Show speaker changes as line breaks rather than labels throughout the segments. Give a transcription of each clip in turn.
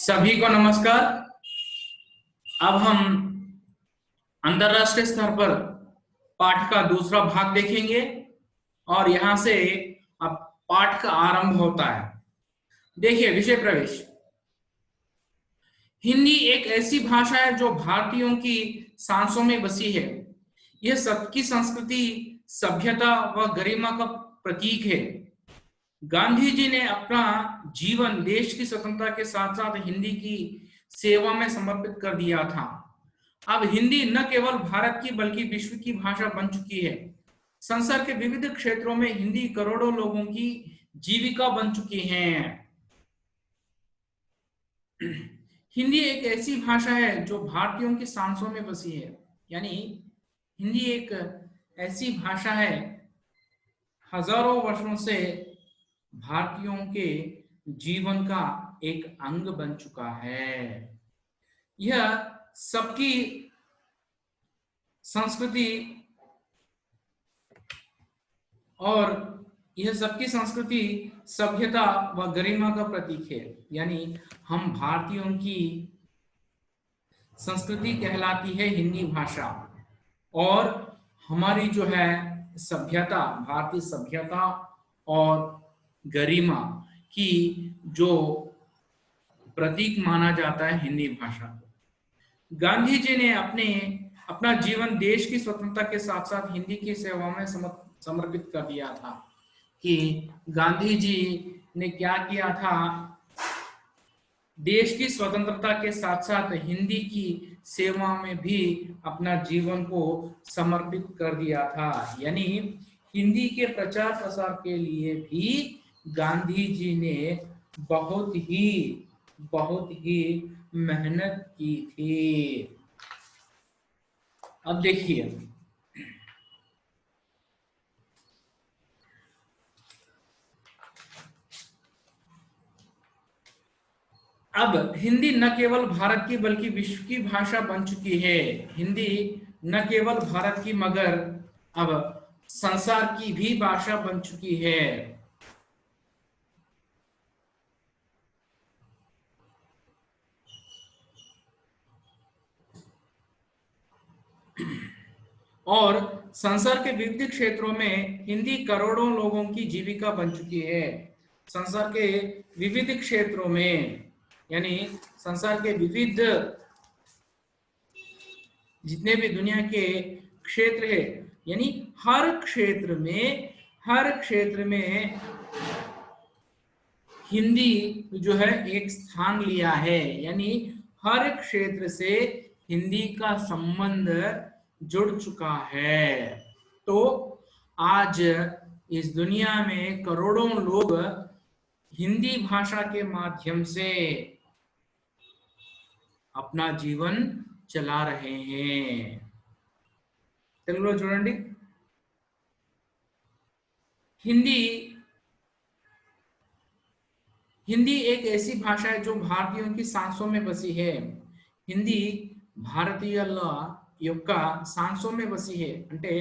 सभी को नमस्कार। अब हम अंतरराष्ट्रीय स्तर पर पाठ का दूसरा भाग देखेंगे और यहां से अब पाठ का आरंभ होता है। देखिए, विषय प्रवेश। हिंदी एक ऐसी भाषा है जो भारतीयों की सांसों में बसी है। यह सबकी संस्कृति, सभ्यता व गरिमा का प्रतीक है। गांधी जी ने अपना जीवन देश की स्वतंत्रता के साथ साथ हिंदी की सेवा में समर्पित कर दिया था। अब हिंदी न केवल भारत की बल्कि विश्व की भाषा बन चुकी है। संसार के विविध क्षेत्रों में हिंदी करोड़ों लोगों की जीविका बन चुकी है। हिंदी एक ऐसी भाषा है जो भारतीयों की सांसों में बसी है। यानी हिंदी एक ऐसी भाषा है, हजारों वर्षों से भारतीयों के जीवन का एक अंग बन चुका है। यह सबकी संस्कृति और यह सबकी संस्कृति, सभ्यता व गरिमा का प्रतीक है। यानी हम भारतीयों की संस्कृति कहलाती है हिंदी भाषा, और हमारी जो है सभ्यता, भारतीय सभ्यता और गरिमा की जो प्रतीक माना जाता है हिंदी भाषा को। गांधी जी ने अपना जीवन देश की स्वतंत्रता के साथ साथ हिंदी की सेवा में समर्पित कर दिया था। कि गांधी जी ने क्या किया था, देश की स्वतंत्रता के साथ साथ हिंदी की सेवा में भी अपना जीवन को समर्पित कर दिया था। यानी हिंदी के प्रचार प्रसार के लिए भी गांधी जी ने बहुत ही मेहनत की थी। अब देखिए, अब हिंदी न केवल भारत की बल्कि विश्व की भाषा बन चुकी है। हिंदी न केवल भारत की मगर अब संसार की भी भाषा बन चुकी है। और संसार के विविध क्षेत्रों में हिंदी करोड़ों लोगों की जीविका बन चुकी है। संसार के विविध क्षेत्रों में, यानी संसार के विविध जितने भी दुनिया के क्षेत्र है, यानी हर क्षेत्र में हिंदी जो है एक स्थान लिया है। यानी हर क्षेत्र से हिंदी का संबंध जुड़ चुका है। तो आज इस दुनिया में करोड़ों लोग हिंदी भाषा के माध्यम से अपना जीवन चला रहे हैं। తెలుగులో చూడండి, हिंदी एक ऐसी भाषा है जो भारतीयों की सांसों में बसी है। हिंदी భారతీయుల యొక్క सांसों में बसी है అంటే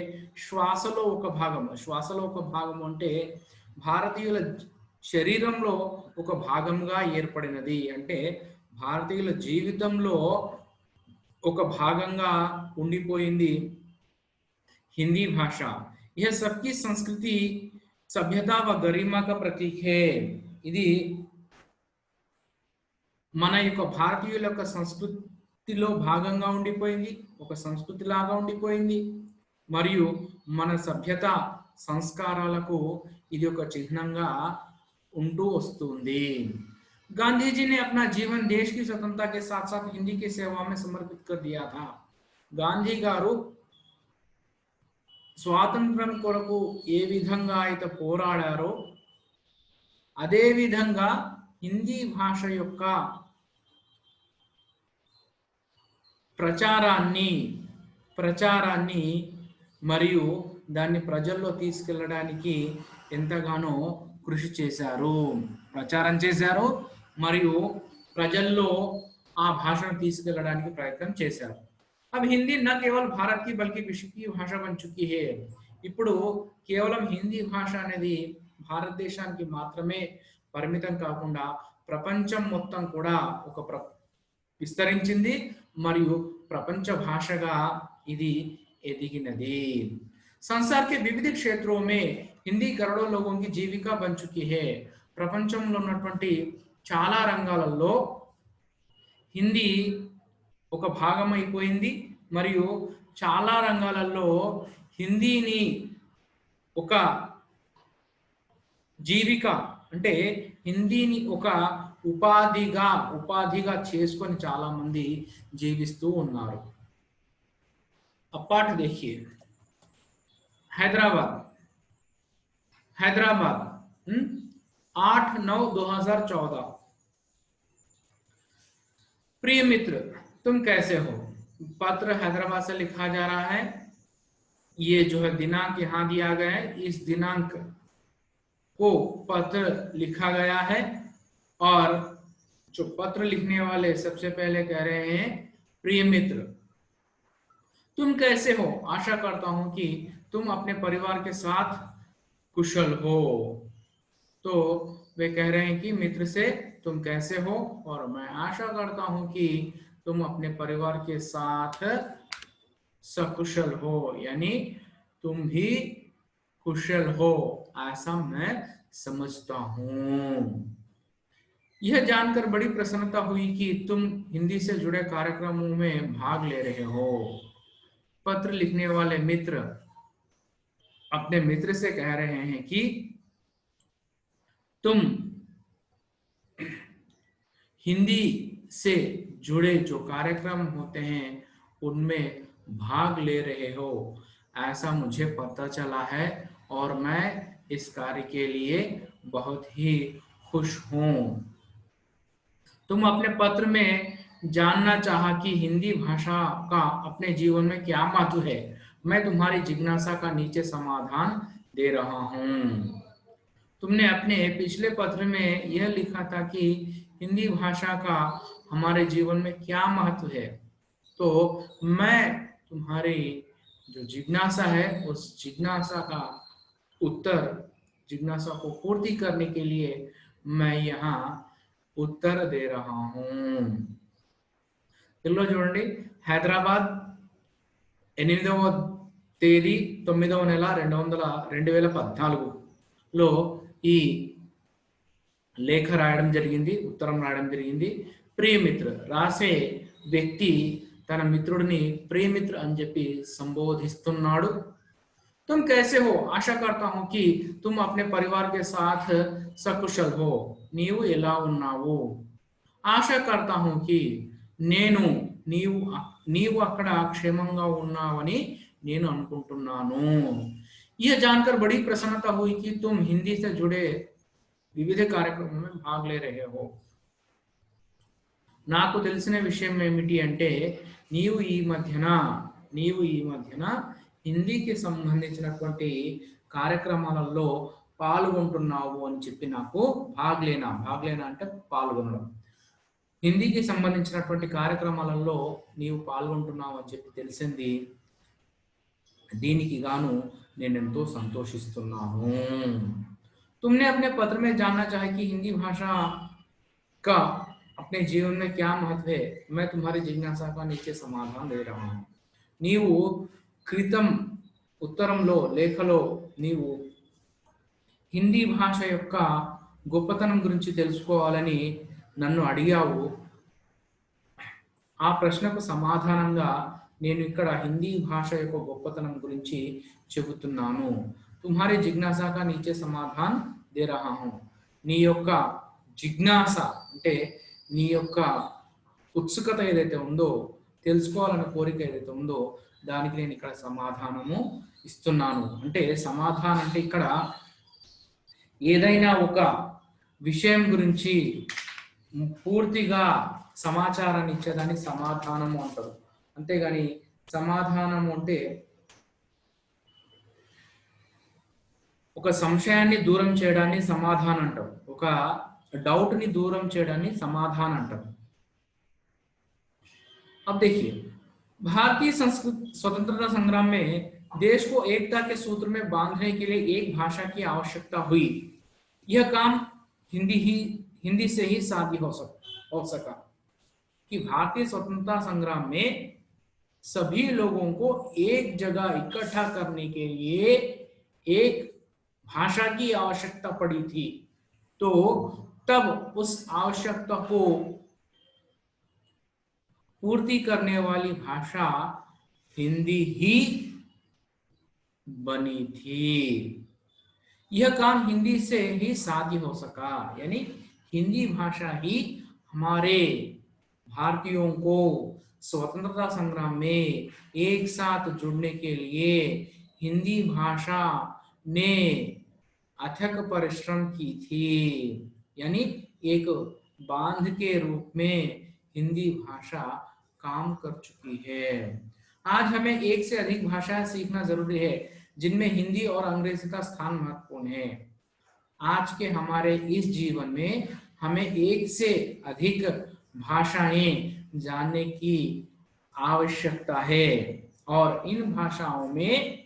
శ్వాసలో ఒక భాగం అంటే భారతీయుల శరీరంలో ఒక భాగంగా ఏర్పడినది, అంటే భారతీయుల జీవితంలో ఒక భాగంగా ఉండిపోయింది हिंदी भाषा। यह सबकी संस्कृति, सभ्यता व गरिमा का प्रतीक है। ఇది మన యొక్క భారతీయుల యొక్క సంస్కృతిలో భాగంగా ఉండిపోయింది, ఒక సంస్కృతి లాగా ఉండిపోయింది, మరియు మన సభ్యత సంస్కారాలకు ఇది ఒక చిహ్నంగా ఉంటూ వస్తుంది। गांधी जी ने अपना जीवन देश की स्वतंत्रता के साथ साथ हिंदी की सेवा में समर्पित कर दिया था। गांधी గారు స్వాతంత్రం కొరకు ఏ విధంగా అయితే పోరాడారో అదే విధంగా హిందీ భాష యొక్క ప్రచారాన్ని మరియు దాన్ని ప్రజల్లో తీసుకెళ్ళడానికి ఎంతగానో కృషి చేశారు, ప్రచారం చేశారు మరియు ప్రజల్లో ఆ భాషను తీసుకెళ్ళడానికి ప్రయత్నం చేశారు। अब हिंदी न केवल भारत की बल्कि विश्व की भाषा बन चुकी है। ఇప్పుడు కేవలం హిందీ భాష అనేది భారతదేశానికి మాత్రమే పరిమితం కాకుండా ప్రపంచం మొత్తం కూడా విస్తరించింది మరియు ప్రపంచ భాషగా ఇది ఎదిగినది। संसार के विविध क्षेत्रों में हिंदी करोड़ों लोगों की जीविका बन चुकी है। ప్రపంచంలో ఉన్నటువంటి చాలా రంగాలలో హిందీ ఒక భాగం అయిపోయింది మరియు చాలా రంగాలలో హిందీని ఒక జీవిక అంటే హిందీని ఒక ఉపాధిగా చేసుకొని చాలా మంది జీవిస్తూ ఉన్నారు। अब पाठ देखिए। हैदराबाद 8/9/2014। प्रिय मित्र, तुम कैसे हो? पत्र हैदराबाद से लिखा जा रहा है। ये जो है दिनांक यहाँ दिया गया है, इस दिनांक को पत्र लिखा गया है और जो पत्र लिखने वाले सबसे पहले कह रहे हैं, प्रिय मित्र तुम कैसे हो? आशा करता हूं कि तुम अपने परिवार के साथ कुशल हो। तो वे कह रहे हैं कि मित्र से तुम कैसे हो, और मैं आशा करता हूं कि तुम अपने परिवार के साथ सकुशल हो, यानी तुम भी कुशल हो, ऐसा मैं समझता हूं। यह जानकर बड़ी प्रसन्नता हुई कि तुम हिंदी से जुड़े कार्यक्रमों में भाग ले रहे हो। पत्र लिखने वाले मित्र अपने मित्र से कह रहे हैं कि तुम हिंदी से जुड़े जो कार्यक्रम होते हैं उनमें भाग ले रहे हो, ऐसा मुझे पता चला है और मैं इस कार्य के लिए बहुत ही खुश हूं। तुम अपने पत्र में जानना चाहा कि हिंदी भाषा का अपने जीवन में क्या महत्व है। मैं तुम्हारी जिज्ञासा का नीचे समाधान दे रहा हूं। तुमने अपने पिछले पत्र में यह लिखा था कि हिंदी भाषा का हमारे जीवन में क्या महत्व है, तो मैं तुम्हारी जो जिज्ञासा है उस जिज्ञासा का उत्तर, जिज्ञासा को पूर्ति करने के लिए मैं यहाँ उत्तर दे रहा हूं। పిల్లలు చూడండి, హైదరాబాద్ 8వ తేదీ 9వ నెల 2014లో ఈ లేఖ రాయడం జరిగింది, ఉత్తరం రాయడం జరిగింది। ప్రియమిత్ర రాసే వ్యక్తి తన మిత్రుడిని ప్రియమిత్ర అని చెప్పి సంబోధిస్తున్నాడు। तुम कैसे हो? आशा करता हूं कि तुम अपने परिवार के साथ सकुशल हो। నీవు ఎలా ఉన్నావు? ఆశా करता हूं कि నీవు అక్కడ క్షేమంగా ఉన్నావని నేను అనుకుంటున్నాను। यह जानकर बड़ी प्रसन्नता हुई कि तुम हिंदी से जुड़े विविध कार्यक्रमों में भाग ले रहे हो। నాకు తెలిసిన విషయం ఏమిటి అంటే నీవు ఈ మధ్యన హిందీకి సంబంధించినటువంటి కార్యక్రమాలలో పాల్గొంటున్నావు అని చెప్పి నాకు భాగ్లేనా అంటే పాల్గొనడం, హిందీకి సంబంధించినటువంటి కార్యక్రమాలలో నీవు పాల్గొంటున్నావు అని చెప్పి తెలిసింది। దీనికి గాను నేను ఎంతో సంతోషిస్తున్నాను। तुमने अपने पत्र में जानना चाहा कि हिंदी भाषा का अपने जीवन में क्या महत्व है। मैं तुम्हारी जिज्ञासा का नीचे समाधान दे रहा हूं। నీవు క్రితం ఉత్తరంలో లేఖలో నీవు హిందీ భాష యొక్క గొప్పతనం గురించి తెలుసుకోవాలని నన్ను అడిగావు। ఆ ప్రశ్నకు సమాధానంగా నేను ఇక్కడ హిందీ భాష యొక్క గొప్పతనం గురించి చెబుతున్నాను। तुम्हारी जिज्ञासा का नीचे समाधान दे रहा हूं। నీ యొక్క జిజ్ఞాస అంటే నీ యొక్క ఉత్సుకత ఏదైతే ఉందో, తెలుసుకోవాలన్న కోరిక ఏదైతే ఉందో దానికి నేను ఇక్కడ సమాధానము ఇస్తున్నాను। అంటే సమాధానం అంటే ఇక్కడ ఏదైనా ఒక విషయం గురించి పూర్తిగా సమాచారాన్ని ఇచ్చేదాన్ని సమాధానము అంటారు। అంతేగాని సమాధానము అంటే ఒక సంశయాన్ని దూరం చేయడాన్ని సమాధానం అంటారు, ఒక डाउट ని दूरम చేయడాన్ని సమాధానం అంటారు। अब देखिए, भारतीय स्वतंत्रता संग्राम में देश को एकता के सूत्र में बांधने के लिए एक भाषा की आवश्यकता हुई। यह काम हिंदी से ही शादी हो सका कि भारतीय स्वतंत्रता संग्राम में सभी लोगों को एक जगह इकट्ठा करने के लिए एक भाषा की आवश्यकता पड़ी थी। तो तब उस आवश्यकता को पूर्ति करने वाली भाषा हिंदी ही बनी थी। यह काम हिंदी से ही साध्य हो सका, यानी हिंदी भाषा ही हमारे भारतीयों को स्वतंत्रता संग्राम में एक साथ जुड़ने के लिए हिंदी भाषा ने अथक परिश्रम की थी। यानी एक बांध के रूप में हिंदी भाषा काम कर चुकी है। आज हमें एक से अधिक भाषाएं सीखना जरूरी है, जिनमें हिंदी और अंग्रेजी का स्थान महत्वपूर्ण है। आज के हमारे इस जीवन में हमें एक से अधिक भाषाएं जानने की आवश्यकता है और इन भाषाओं में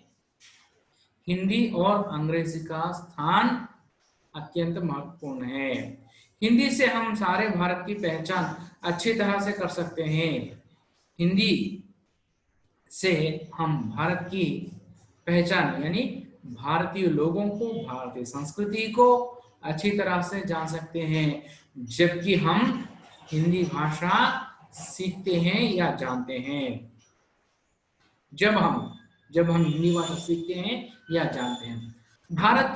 हिंदी और अंग्रेजी का स्थान अत्यंत महत्वपूर्ण है। हिंदी से हम सारे भारत की पहचान अच्छी तरह से कर सकते हैं। हिंदी से हम भारत की पहचान यानी भारतीय लोगों को, भारतीय संस्कृति को अच्छी तरह से जान सकते हैं, जबकि हम हिंदी भाषा सीखते हैं या जानते हैं। जब हम हिंदी भाषा सीखते हैं या जानते हैं। भारत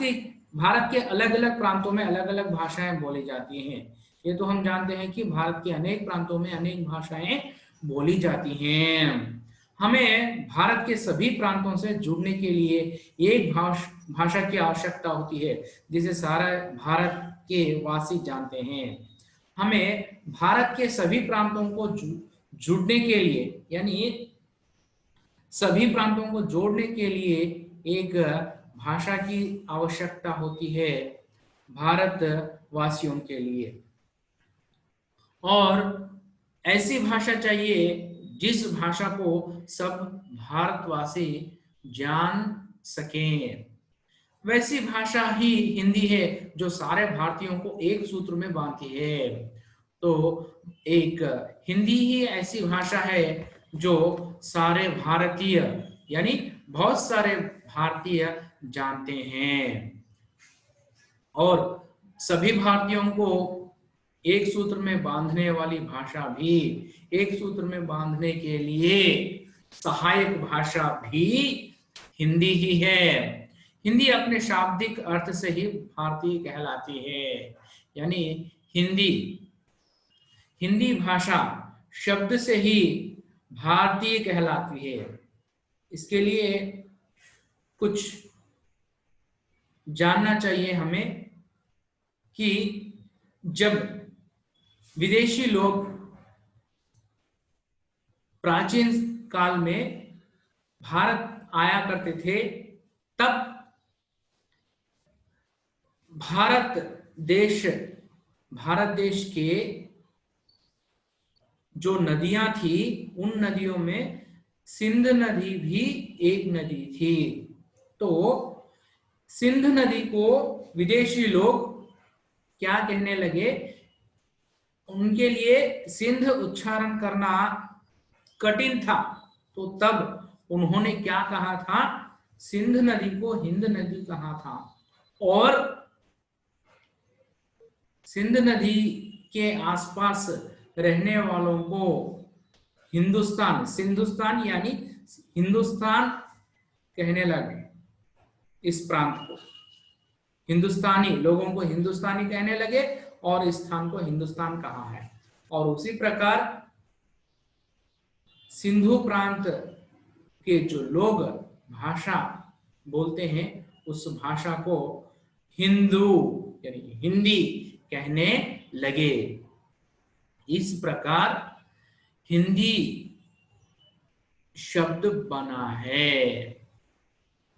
के अलग अलग प्रांतों में अलग अलग भाषाएं बोली जाती हैं। ये तो हम जानते हैं कि भारत के अनेक प्रांतों में अनेक भाषाएं बोली जाती हैं। हमें भारत के सभी प्रांतों से जुड़ने के लिए एक भाषा की आवश्यकता होती है, जिसे सारा भारत के वासी जानते हैं। हमें भारत के सभी प्रांतों को जुड़ने के लिए यानी सभी प्रांतों को जोड़ने के लिए एक भाषा की आवश्यकता होती है भारतवासियों के लिए, और ऐसी भाषा चाहिए जिस भाषा को सब भारतवासी जान सकें। वैसी भाषा ही हिंदी है जो सारे भारतीयों को एक सूत्र में बांधती है। तो एक हिंदी ही ऐसी भाषा है जो सारे भारतीय यानी बहुत सारे भारतीय जानते हैं, और सभी भारतीयों को एक सूत्र में बांधने वाली भाषा भी, एक सूत्र में बांधने के लिए सहायक भाषा भी हिंदी ही है। हिंदी अपने शाब्दिक अर्थ से ही भारतीय कहलाती है, यानी हिंदी भाषा शब्द से ही भारतीय कहलाती है। इसके लिए कुछ जानना चाहिए हमें कि जब विदेशी लोग प्राचीन काल में भारत आया करते थे, तब भारत देश के जो नदियां थी, उन नदियों में सिंध नदी भी एक नदी थी। तो सिंध नदी को विदेशी लोग क्या कहने लगे, उनके लिए सिंध उच्चारण करना कठिन था, तो तब उन्होंने क्या कहा था, सिंध नदी को हिंद नदी कहा था, और सिंध नदी के आसपास रहने वालों को सिंधुस्तान यानी हिंदुस्तान कहने लगे। इस प्रांत को हिंदुस्तानी, लोगों को हिंदुस्तानी कहने लगे और इस स्थान को हिंदुस्तान कहा है। और उसी प्रकार सिंधु प्रांत के जो लोग भाषा बोलते हैं, उस भाषा को हिंदू यानी हिंदी कहने लगे। इस प्रकार हिंदी शब्द बना है।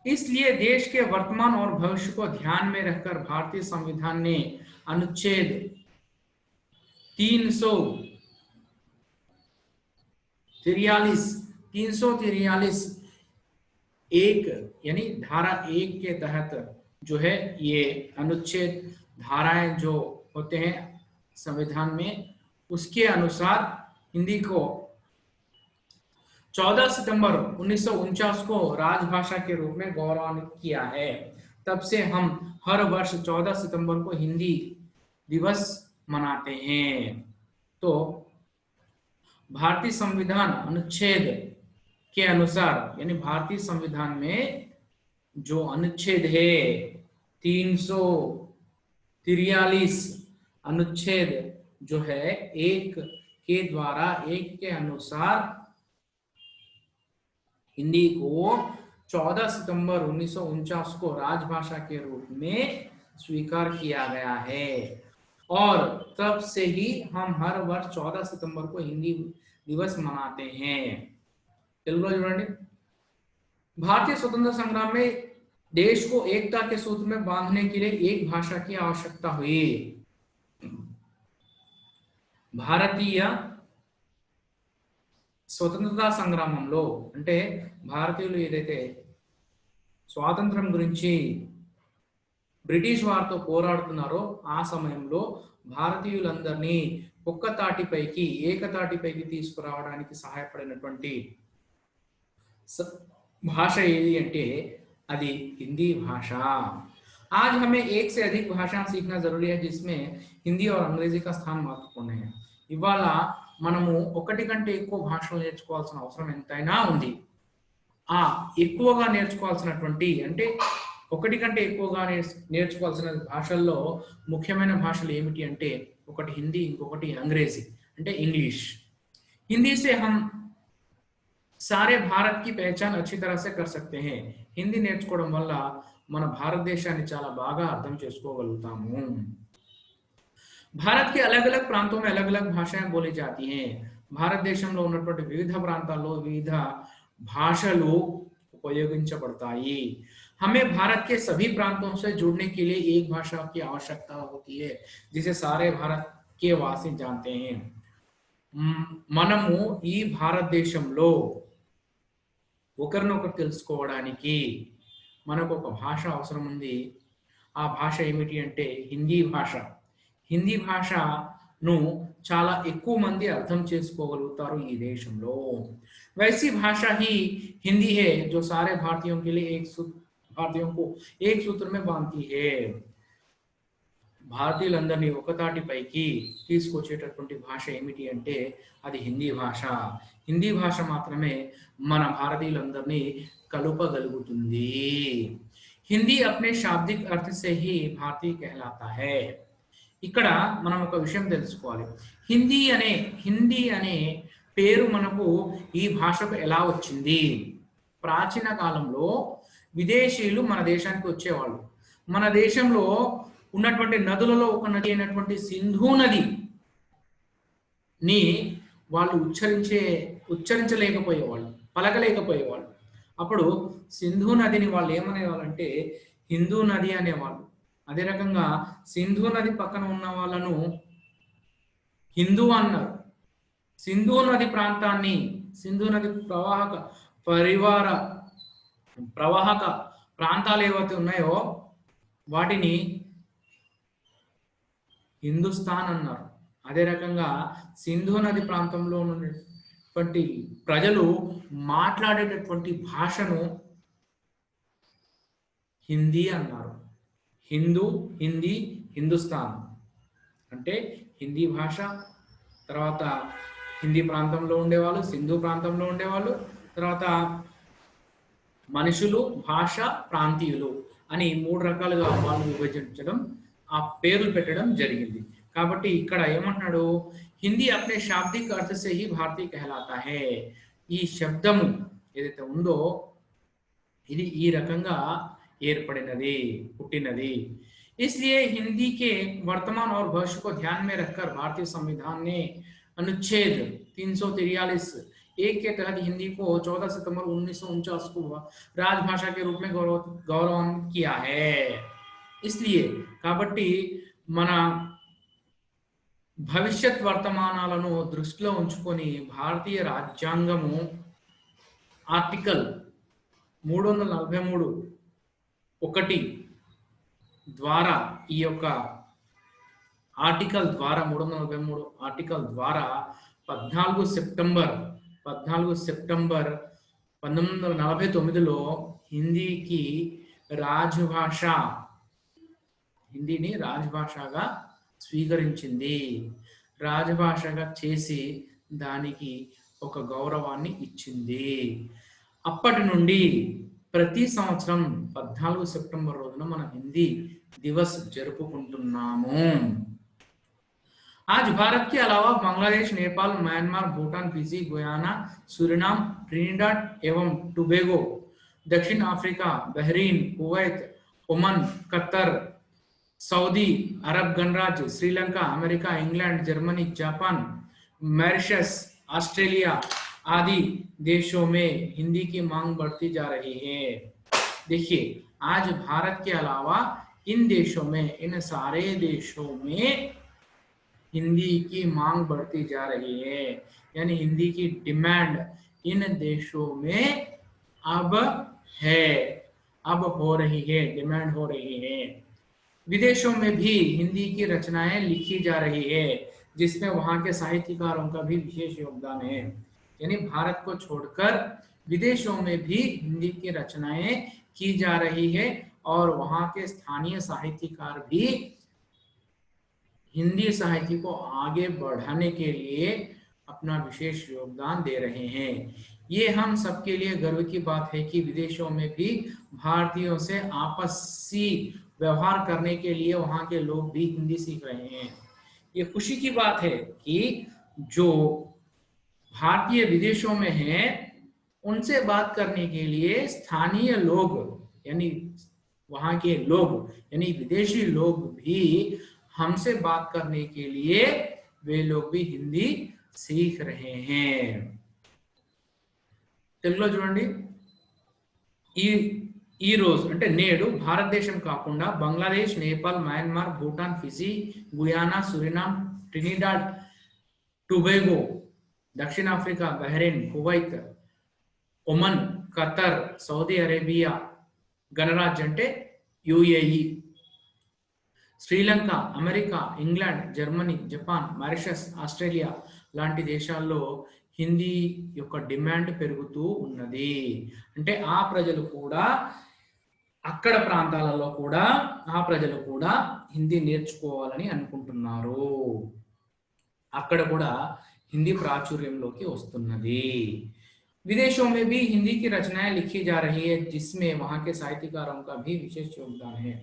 इसलिए देश के वर्तमान और भविष्य को ध्यान में रखकर भारतीय संविधान ने अनुच्छेद 343 एक यानी धारा 1 के तहत जो है, ये अनुच्छेद धाराएं जो होते हैं संविधान में, उसके अनुसार हिंदी को 14 सितंबर 1949 को राजभाषा के रूप में गौरवान्वित किया है। तब से हम हर वर्ष 14 सितंबर को हिंदी दिवस मनाते हैं। तो भारतीय संविधान अनुच्छेद के अनुसार, यानी भारतीय संविधान में जो अनुच्छेद है 343 अनुच्छेद जो है एक के द्वारा, एक के अनुसार हिंदी को 14 सितंबर 1949 को राजभाषा के रूप में स्वीकार किया गया है और तब से ही हम हर वर्ष 14 सितंबर को हिंदी दिवस मनाते हैं। తెలుగులో చూడండి, भारतीय स्वतंत्र संग्राम में देश को एकता के सूत्र में बांधने के लिए एक भाषा की आवश्यकता हुई। భారతీయ స్వతంత్రతా సంగ్రామంలో, అంటే భారతీయులు ఏదైతే స్వాతంత్రం గురించి బ్రిటిష్ వారితో పోరాడుతున్నారో ఆ సమయంలో భారతీయులందరినీ ఒక్క తాటిపైకి, ఏకతాటిపైకి తీసుకురావడానికి సహాయపడినటువంటి भाषा ఏది అంటే అది हिंदी भाषा। आज हमें एक से अधिक भाषा सीखना जरूरी है जिसमें हिंदी और अंग्रेजी का स्थान महत्वपूर्ण है। ఇవాళ మనము ఒకటి కంటే ఎక్కువ భాషలు నేర్చుకోవాల్సిన అవసరం ఎంతైనా ఉంది। ఆ ఎక్కువగా నేర్చుకోవాల్సినటువంటి, అంటే ఒకటి కంటే ఎక్కువగా నేర్చుకోవాల్సిన భాషల్లో ముఖ్యమైన భాషలు ఏమిటి అంటే ఒకటి హిందీ, ఇంకొకటి అంగ్రేజీ అంటే ఇంగ్లీష్। हिंदी से हम सारे भारत की पहचान अच्छी तरह से कर सकते हैं। हिंदी నేర్చుకోవడం వల్ల మన భారతదేశాన్ని చాలా బాగా అర్థం చేసుకోగలుగుతాము। भारत के अलग अलग प्रांतों में अलग अलग भाषाएं बोली जाती हैं। భారతదేశంలో ఉన్నటువంటి వివిధ ప్రాంతాల్లో వివిధ భాషలు ఉపయోగించబడతాయి। हमें भारत के सभी प्रांतों से जुड़ने के लिए एक भाषा की आवश्यकता होती है जिसे सारे भारत के वासी जानते हैं। మనము ఈ భారతదేశంలో ఒకరినొకరు తెలుసుకోవడానికి మనకు ఒక భాష అవసరం ఉంది। ఆ భాష ఏమిటి అంటే హిందీ భాష। హిందీ భాషను చాలా ఎక్కువ మంది అర్థం చేసుకోగలుగుతారు ఈ దేశంలో। वैसी भाषा ही हिंदी है जो सारे भारतीयों के लिए भारतीयों को एक सूत्र में बांधती है। భారతీయులందరినీ ఒకతాటిపైకి తీసుకొచ్చేటటువంటి భాష ఏమిటి అంటే అది హిందీ భాష। హిందీ భాష మాత్రమే మన భారతీయులందరినీ కలుపగలుగుతుంది। హిందీ अपने शाब्दिक अर्थ से ही भारतीय कहलाता है। ఇక్కడ మనం ఒక విషయం తెలుసుకోవాలి, హిందీ అనే పేరు మనకు ఈ భాషకు ఎలా వచ్చింది? ప్రాచీన కాలంలో విదేశీయులు మన దేశానికి వచ్చేవాళ్ళు। మన దేశంలో ఉన్నటువంటి నదులలో ఒక నది అయినటువంటి సింధు నదిని వాళ్ళు ఉచ్చరించలేకపోయేవాళ్ళు, పలకలేకపోయేవాళ్ళు। అప్పుడు సింధు నదిని వాళ్ళు ఏమనేవాళ్ళంటే హిందూ నది అనేవాళ్ళు। అదే రకంగా సింధు నది పక్కన ఉన్న వాళ్ళను హిందూ అన్నారు। సింధు నది ప్రాంతాన్ని, సింధు నది ప్రవాహక ప్రాంతాలు ఏవైతే ఉన్నాయో వాటిని హిందుస్థాన్ అన్నారు। అదే రకంగా సింధు నది ప్రాంతంలో ఉన్నటువంటి ప్రజలు మాట్లాడేటటువంటి భాషను హిందీ అన్నారు। హిందీ, హిందుస్థాన్ అంటే హిందీ భాష, తర్వాత హిందీ ప్రాంతంలో ఉండేవాళ్ళు, సింధు ప్రాంతంలో ఉండేవాళ్ళు, తర్వాత మనుషులు, భాష, ప్రాంతీయులు అని మూడు రకాలుగా వాళ్ళు విభజించడం, ఆ పేర్లు పెట్టడం జరిగింది। కాబట్టి ఇక్కడ ఏమంటున్నాడు, హిందీ अपने शाब्दिक अर्थ से ही भारतीय कहलाता है। ఈ శబ్దము ఏదైతే ఉందో ఇది ఈ రకంగా ఏర్పడినది, పుట్టినది। इसलिए हिंदी के वर्तमान और भविष्य को ध्यान में रखकर भारतीय संविधान ने अनुच्छेद 343 एक के तहत हिंदी को 14 सितंबर 1949 को राजभाषा के रूप में गौरवान्वित किया है। इसलिए కాబట్టి మన భవిష్యత్ వర్తమానాలను దృష్టిలో ఉంచుకొని భారతీయ రాజ్యాంగము ఆర్టికల్ 343(1) ద్వారా ఈ యొక్క ఆర్టికల్ ద్వారా 343 ఆర్టికల్ ద్వారా 14 సెప్టెంబర్ 1949లో హిందీకి రాజభాష హిందీని రాజభాషగా స్వీకరించింది. రాజభాషగా చేసి దానికి ఒక గౌరవాన్ని ఇచ్చింది. అప్పటి నుండి ప్రతి సంవత్సరం 14 సెప్టెంబర్ రోజున మనం హిందీ దివస్ జరుపుకుంటున్నాము. आज भारत के अलावा Bangladesh, Nepal, Myanmar, Bhutan, Fiji, Guyana, Suriname, Trinidad एवं टोबैगो, दक्षिण Africa, Bahrain, Kuwait, Oman, Qatar, Saudi Arab गणराज्य, Sri Lanka, America, England, Germany, Japan, Mauritius, Australia आदि देशों में हिंदी की मांग बढ़ती जा रही है। देखिए, आज भारत के अलावा इन देशों में, इन सारे देशों में हिंदी की मांग बढ़ती जा रही है, यानी हिंदी की डिमांड इन देशों में अब है, अब हो रही है, डिमांड हो रही है। विदेशों में भी हिंदी की रचनाएं लिखी जा रही है, जिसमें वहां के साहित्यकारों का भी विशेष योगदान है। यानी भारत को छोड़कर विदेशों में भी हिंदी की रचनाएं की जा रही है और वहां के स्थानीय साहित्यकार भी हिंदी साहित्य को आगे बढ़ाने के लिए अपना विशेष योगदान दे रहे हैं। ये हम सबके लिए गर्व की बात है कि विदेशों में भी भारतीयों से आपसी व्यवहार करने के लिए वहां के लोग भी हिंदी सीख रहे हैं। ये खुशी की बात है कि जो भारतीय विदेशों में हैं उनसे बात करने के लिए स्थानीय लोग यानी वहां के लोग यानी विदेशी लोग भी हमसे बात करने के लिए वे लोग भी हिंदी सीख रहे हैं। తెలుగులో చూడండి, ఈ రోజు అంటే నేడు భారతదేశం కాకుండా Bangladesh, Nepal, Myanmar, Bhutan, Fiji, Guyana, Suriname, Trinidad, Tobago, దక్షిణాఫ్రికా, Bahrain, Kuwait, Oman, Qatar, Saudi Arabia గణరాజ్యం అంటే UAE, Sri Lanka, America, England, Germany, Japan, Mauritius, Australia లాంటి దేశాల్లో హిందీ యొక్క డిమాండ్ పెరుగుతూ ఉన్నది. అంటే ఆ ప్రజలు కూడా అక్కడ ప్రాంతాలలో కూడా ఆ ప్రజలు కూడా హిందీ నేర్చుకోవాలని అనుకుంటున్నారు. అక్కడ కూడా హిందీ ప్రాచుర్యంలోకి వస్తున్నది. विदेशों में भी हिंदी की रचनाएं लिखी जा रही है, जिसमें वहां के साहित्यकारों का भी विशेष योगदान है.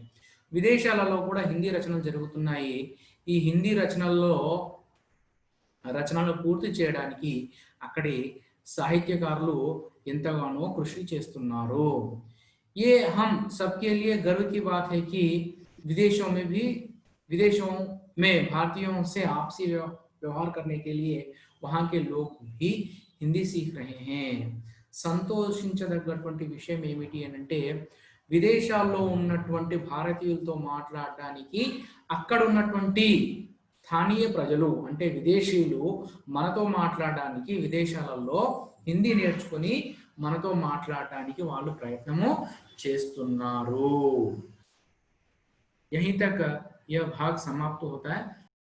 విదేశాలలో కూడా హిందీ రచనలు జరుగుతున్నాయి. ఈ హిందీ రచనలు పూర్తి చేయడానికి అక్కడి సాహిత్యకారులు ఎంతగానో కృషి చేస్తున్నారు. ये हम सबके लिए गर्व की बात है कि विदेशों में भारतीयों से आपसी व्यवहार करने के लिए वहां के लोग भी హిందీ సీఖ్ రహే హే. సంతోషించదగ్గటువంటి విషయం ఏమిటి అంటే విదేశాల్లో ఉన్నటువంటి భారతీయులతో మాట్లాడడానికి అక్కడ ఉన్నటువంటి స్థానియ ప్రజలు అంటే విదేశీయులు మనతో మాట్లాడడానికి విదేశాలలో హిందీ నేర్చుకొని మనతో మాట్లాడడానికి వాళ్ళు ప్రయత్నము చేస్తున్నారు. यहीं तक यह भाग समाप्त होता है.